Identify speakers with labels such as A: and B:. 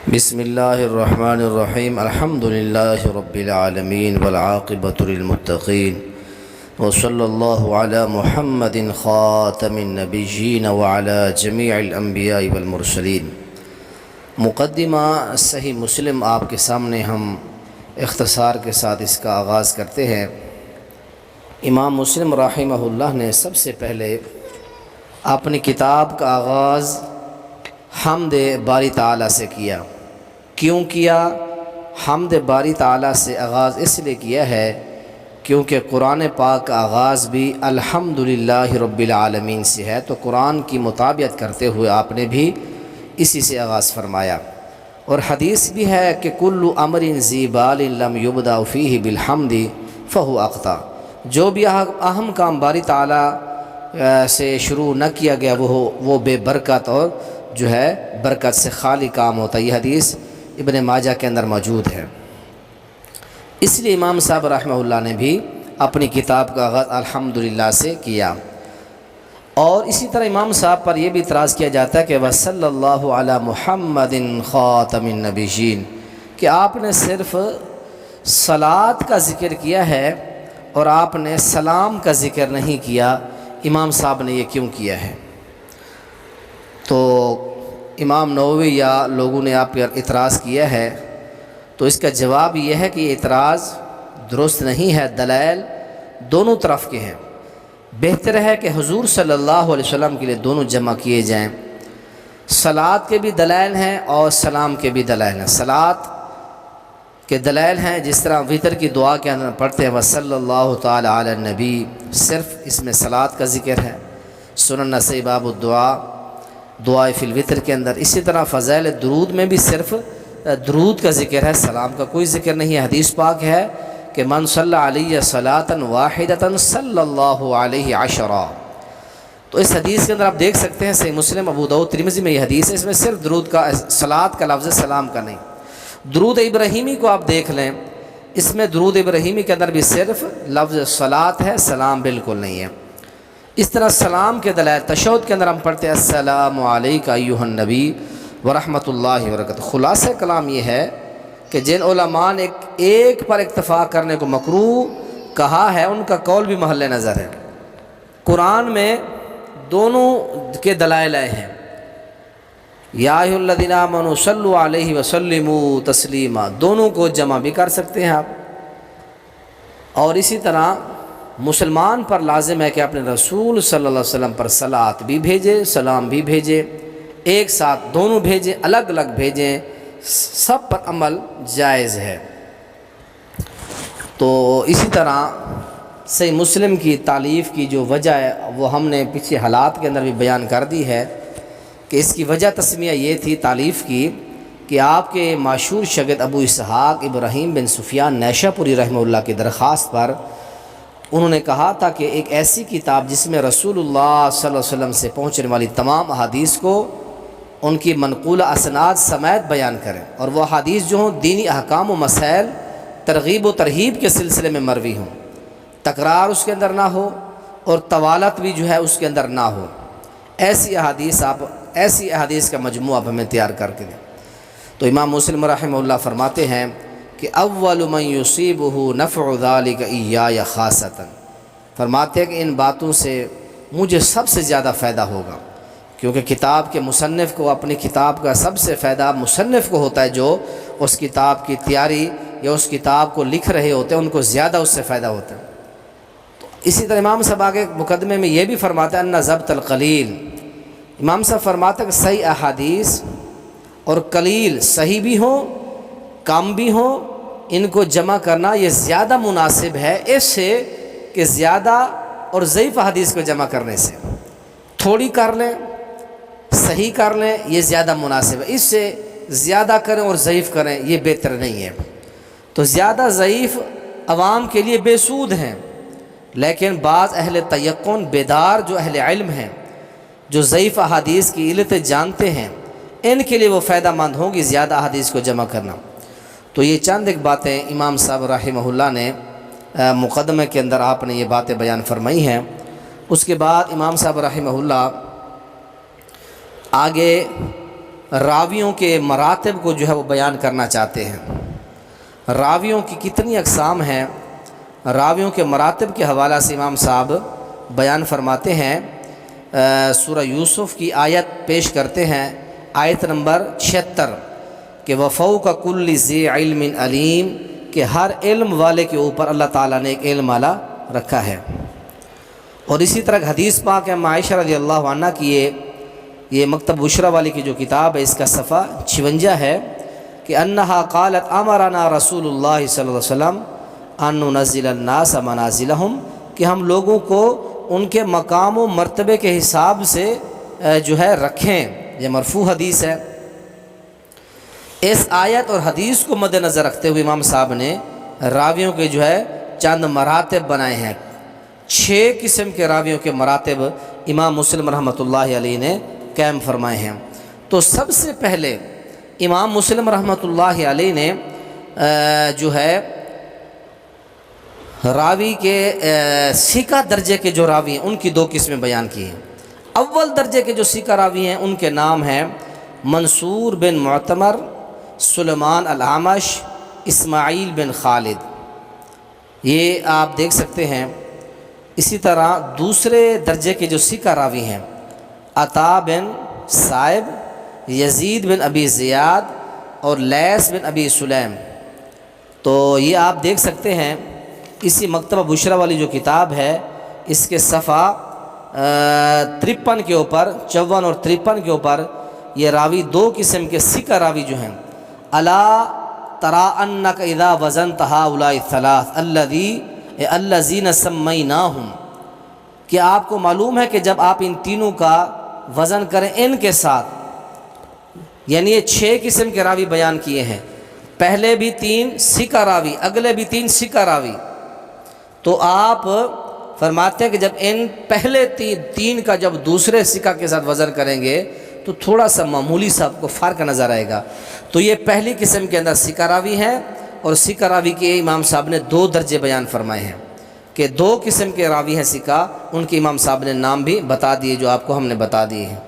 A: بسم اللہ الرحمن الرحیم الحمد للہ رب العالمین والعاقبۃ للمتقین وصلی اللہ علی محمد خاتم النبیین وعلی جمیع الانبیاء والمرسلین۔ مقدمہ صحیح مسلم آپ کے سامنے ہم اختصار کے ساتھ اس کا آغاز کرتے ہیں۔ امام مسلم رحمہ اللہ نے سب سے پہلے اپنی کتاب کا آغاز حمد باری تعالیٰ سے کیا۔ کیوں کیا؟ حمد باری تعالیٰ سے آغاز اس لیے کیا ہے کیونکہ قرآن پاک کا آغاز بھی الحمدللہ رب العالمین سے ہے، تو قرآن کی مطابقت کرتے ہوئے آپ نے بھی اسی سے آغاز فرمایا۔ اور حدیث بھی ہے کہ کل امر ذی بال لم یبدأ فیہ بالحمد فہو اقطع، جو بھی اہم کام باری تعالیٰ سے شروع نہ کیا گیا وہ بے برکت اور جو ہے برکت سے خالی کام ہوتا ہے۔ یہ حدیث ابن ماجہ کے اندر موجود ہے۔ اس لیے امام صاحب رحمہ اللہ نے بھی اپنی کتاب کا آغاز الحمدللہ سے کیا۔ اور اسی طرح امام صاحب پر یہ بھی اعتراض کیا جاتا ہے کہ وصلی اللہ علی محمد خاتم النبیین، کہ آپ نے صرف صلاۃ کا ذکر کیا ہے اور آپ نے سلام کا ذکر نہیں کیا۔ امام صاحب نے یہ کیوں کیا ہے؟ تو امام نووی یا لوگوں نے آپ پر اعتراض کیا ہے، تو اس کا جواب یہ ہے کہ یہ اعتراض درست نہیں ہے، دلائل دونوں طرف کے ہیں۔ بہتر ہے کہ حضور صلی اللہ علیہ وسلم کے لیے دونوں جمع کیے جائیں۔ صلاۃ کے بھی دلائل ہیں اور سلام کے بھی دلائل ہیں۔ صلاۃ کے دلائل ہیں، جس طرح وتر کی دعا کے اندر پڑھتے ہیں وصلی اللہ تعالی علی النبی، صرف اس میں صلاۃ کا ذکر ہے۔ سنن نسائی باب الدعا، دعائے فی الوتر کے اندر۔ اسی طرح فضائل درود میں بھی صرف درود کا ذکر ہے، سلام کا کوئی ذکر نہیں ہے۔ حدیث پاک ہے کہ من صلی علیہ صلاۃ واحدۃ صلی اللہ علیہ عشرا۔ تو اس حدیث کے اندر آپ دیکھ سکتے ہیں، صحیح مسلم، ابو داؤد، ترمذی میں یہ حدیث ہے، اس میں صرف درود کا، صلاۃ کا لفظ، سلام کا نہیں۔ درود ابراہیمی کو آپ دیکھ لیں، اس میں درود ابراہیمی کے اندر بھی صرف لفظ صلاۃ ہے، سلام بالکل نہیں ہے۔ اس طرح سلام کے دلائل تشہد کے اندر ہم پڑھتے ہیں السلام علیکہ ایھا النبی ورحمۃ اللہ وبرکاتہ۔ خلاصہ کلام یہ ہے کہ جن علماء نے ایک پر اکتفا کرنے کو مکروہ کہا ہے، ان کا قول بھی محل نظر ہے۔ قرآن میں دونوں کے دلائل آئے ہیں، یا ایھا الذین آمنوا صلوا علیہ وسلموا تسلیما، دونوں کو جمع بھی کر سکتے ہیں آپ۔ اور اسی طرح مسلمان پر لازم ہے کہ اپنے رسول صلی اللہ علیہ وسلم پر صلاۃ بھی بھیجے، سلام بھی بھیجے، ایک ساتھ دونوں بھیجیں، الگ الگ بھیجیں، سب پر عمل جائز ہے۔ تو اسی طرح صحیح مسلم کی تالیف کی جو وجہ ہے وہ ہم نے پچھلے حالات کے اندر بھی بیان کر دی ہے کہ اس کی وجہ تسمیہ یہ تھی تالیف کی کہ آپ کے مشہور شاگرد ابو اسحاق ابراہیم بن سفیان نیشاپوری رحمہ اللہ کی درخواست پر انہوں نے کہا تھا کہ ایک ایسی کتاب جس میں رسول اللہ صلی اللہ علیہ وسلم سے پہنچنے والی تمام احادیث کو ان کی منقولہ اسناد سمیت بیان کریں، اور وہ احادیث جو ہوں دینی احکام و مسائل، ترغیب و ترہیب کے سلسلے میں مروی ہوں، تکرار اس کے اندر نہ ہو اور طوالت بھی جو ہے اس کے اندر نہ ہو۔ ایسی احادیث کا مجموعہ آپ ہمیں تیار کر کے دیں۔ تو امام مسلم رحمہ اللہ فرماتے ہیں کہ اول من یصیبہ نفع ذلک ایای خاصۃ، فرماتے ہیں کہ ان باتوں سے مجھے سب سے زیادہ فائدہ ہوگا، کیونکہ کتاب کے مصنف کو اپنی کتاب کا سب سے فائدہ مصنف کو ہوتا ہے، جو اس کتاب کی تیاری یا اس کتاب کو لکھ رہے ہوتے ہیں ان کو زیادہ اس سے فائدہ ہوتا ہے۔ تو اسی طرح امام صاحب آگے مقدمے میں یہ بھی فرماتے ہیں ان ضبط القلیل، امام صاحب فرماتے ہیں کہ صحیح احادیث اور قلیل، صحیح بھی ہوں کم بھی ہوں، ان کو جمع کرنا یہ زیادہ مناسب ہے اس سے کہ زیادہ اور ضعیف حدیث کو جمع کرنے سے۔ تھوڑی کر لیں، صحیح کر لیں، یہ زیادہ مناسب ہے، اس سے زیادہ کریں اور ضعیف کریں یہ بہتر نہیں ہے۔ تو زیادہ ضعیف عوام کے لیے بے سود ہیں، لیکن بعض اہل تیقن بیدار جو اہل علم ہیں، جو ضعیف احادیث کی علتیں جانتے ہیں، ان کے لیے وہ فائدہ مند ہوگی زیادہ احادیث کو جمع کرنا۔ تو یہ چند ایک باتیں امام صاحب رحمہ اللہ نے مقدمے کے اندر آپ نے یہ باتیں بیان فرمائی ہیں۔ اس کے بعد امام صاحب رحمہ اللہ آگے راویوں کے مراتب کو جو ہے وہ بیان کرنا چاہتے ہیں۔ راویوں کی کتنی اقسام ہیں، راویوں کے مراتب کے حوالہ سے امام صاحب بیان فرماتے ہیں۔ سورہ یوسف کی آیت پیش کرتے ہیں، آیت نمبر 76 کہ وَفَوْقَ كُلِّ ذِي عِلْمٍ عَلِيمٍ، کہ ہر علم والے کے اوپر اللہ تعالیٰ نے ایک علم والا رکھا ہے۔ اور اسی طرح حدیث پاک ہے عائشہ رضی اللہ عنہ کی یہ مکتب بشرا والی کی جو کتاب ہے، اس کا صفحہ 56 ہے کہ انہا قالت امرنا رسول اللہ صلی اللہ علیہ وسلم ان ننزل الناس منازلہم، کہ ہم لوگوں کو ان کے مقام و مرتبے کے حساب سے جو ہے رکھیں۔ یہ مرفوع حدیث ہے۔ اس آیت اور حدیث کو مد نظر رکھتے ہوئے امام صاحب نے راویوں کے جو ہے چند مراتب بنائے ہیں۔ 6 قسم کے راویوں کے مراتب امام مسلم رحمۃ اللہ علیہ نے قائم فرمائے ہیں۔ تو سب سے پہلے امام مسلم رحمۃ اللہ علیہ نے جو ہے راوی کے ثقہ درجے کے جو راوی ہیں ان کی 2 قسمیں بیان کی ہیں۔ اول درجے کے جو ثقہ راوی ہیں ان کے نام ہیں منصور بن معتمر، سلیمان الاعمش، اسماعیل بن خالد، یہ آپ دیکھ سکتے ہیں۔ اسی طرح دوسرے درجے کے جو ثقہ راوی ہیں عطا بن صائب، یزید بن ابی زیاد اور لیث بن ابی سلیم، تو یہ آپ دیکھ سکتے ہیں اسی مکتبہ بشرا والی جو کتاب ہے اس کے صفحہ 53 کے اوپر، 54 اور 53 کے اوپر یہ راوی 2 قسم کے ثقہ راوی جو ہیں، الا ترى انک اذا وزنت هؤلاء الثلاث الذین سمیناہم، کہ آپ کو معلوم ہے کہ جب آپ ان تینوں کا وزن کریں ان کے ساتھ، یعنی یہ 6 قسم کے راوی بیان کیے ہیں، پہلے بھی 3 ثقہ راوی، اگلے بھی 3 ثقہ راوی، تو آپ فرماتے ہیں کہ جب ان پہلے 3 کا جب دوسرے ثقہ کے ساتھ وزن کریں گے تو تھوڑا سا معمولی سا آپ کو فرق نظر آئے گا۔ تو یہ پہلی قسم کے اندر ثقہ راوی ہیں، اور ثقہ راوی کے امام صاحب نے 2 درجے بیان فرمائے ہیں کہ 2 قسم کے راوی ہیں ثقہ، ان کے امام صاحب نے نام بھی بتا دیے جو آپ کو ہم نے بتا دیے ہیں۔